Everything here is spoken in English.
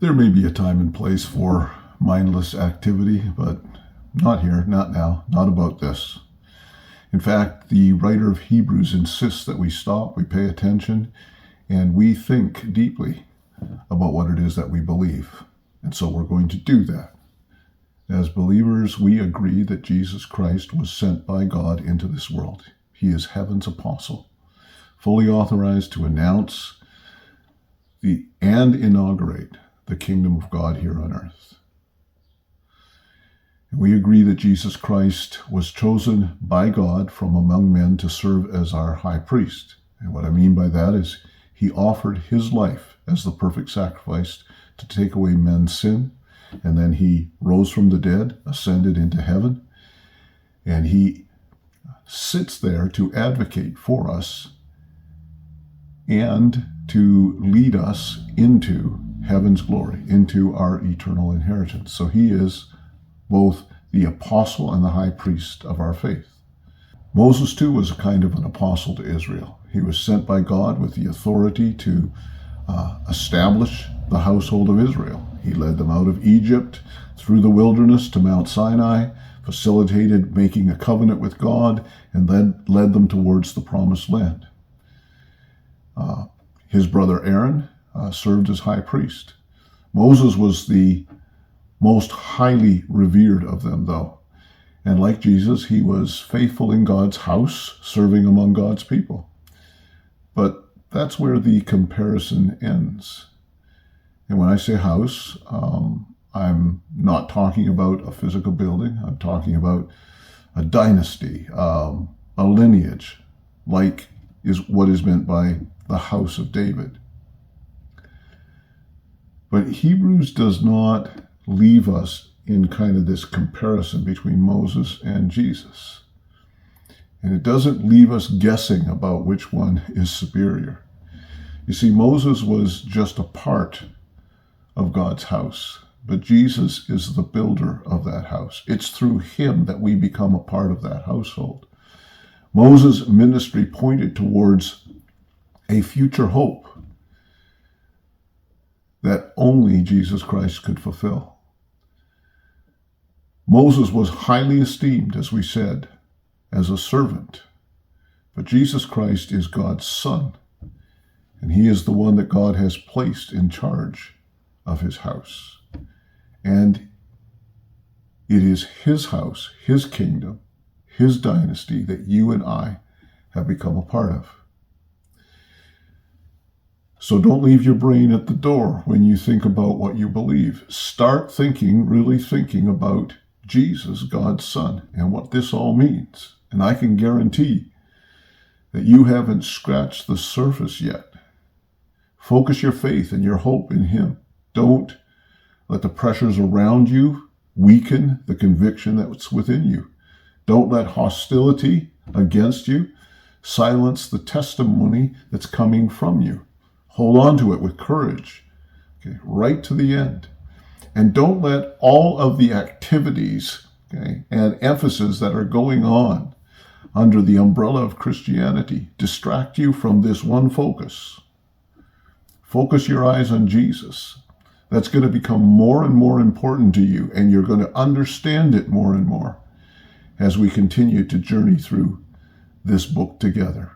There may be a time and place for mindless activity, but not here, not now, not about this. In fact, the writer of Hebrews insists that we stop, we pay attention, and we think deeply about what it is that we believe. And so we're going to do that. As believers, we agree that Jesus Christ was sent by God into this world. He is heaven's apostle, fully authorized to announce and inaugurate the kingdom of God here on earth. And we agree that Jesus Christ was chosen by God from among men to serve as our high priest. And what I mean by that is he offered his life as the perfect sacrifice to take away men's sin. And then he rose from the dead, ascended into heaven, and he sits there to advocate for us and to lead us into heaven's glory, into our eternal inheritance. So he is both the apostle and the high priest of our faith. Moses, too, was a kind of an apostle to Israel. He was sent by God with the authority to establish the household of Israel. He led them out of Egypt, through the wilderness to Mount Sinai, facilitated making a covenant with God, and then led them towards the promised land. His brother Aaron served as high priest. Moses was the most highly revered of them, though. And like Jesus, he was faithful in God's house, serving among God's people. But that's where the comparison ends. And when I say house, I'm not talking about a physical building. I'm talking about a dynasty, a lineage, like is what is meant by the house of David. But Hebrews does not leave us in kind of this comparison between Moses and Jesus. And it doesn't leave us guessing about which one is superior. You see, Moses was just a part of God's house, but Jesus is the builder of that house. It's through him that we become a part of that household. Moses' ministry pointed towards a future hope that only Jesus Christ could fulfill. Moses was highly esteemed, as we said, as a servant, but Jesus Christ is God's son, and he is the one that God has placed in charge of his house. And it is his house, his kingdom, his dynasty that you and I have become a part of. So don't leave your brain at the door when you think about what you believe. Start thinking, really thinking about Jesus, God's Son, and what this all means. And I can guarantee that you haven't scratched the surface yet. Focus your faith and your hope in him. Don't let the pressures around you weaken the conviction that's within you. Don't let hostility against you silence the testimony that's coming from you. Hold on to it with courage, okay, right to the end. And don't let all of the activities, okay, and emphasis that are going on under the umbrella of Christianity distract you from this one focus. Focus your eyes on Jesus. That's going to become more and more important to you, and you're going to understand it more and more as we continue to journey through this book together.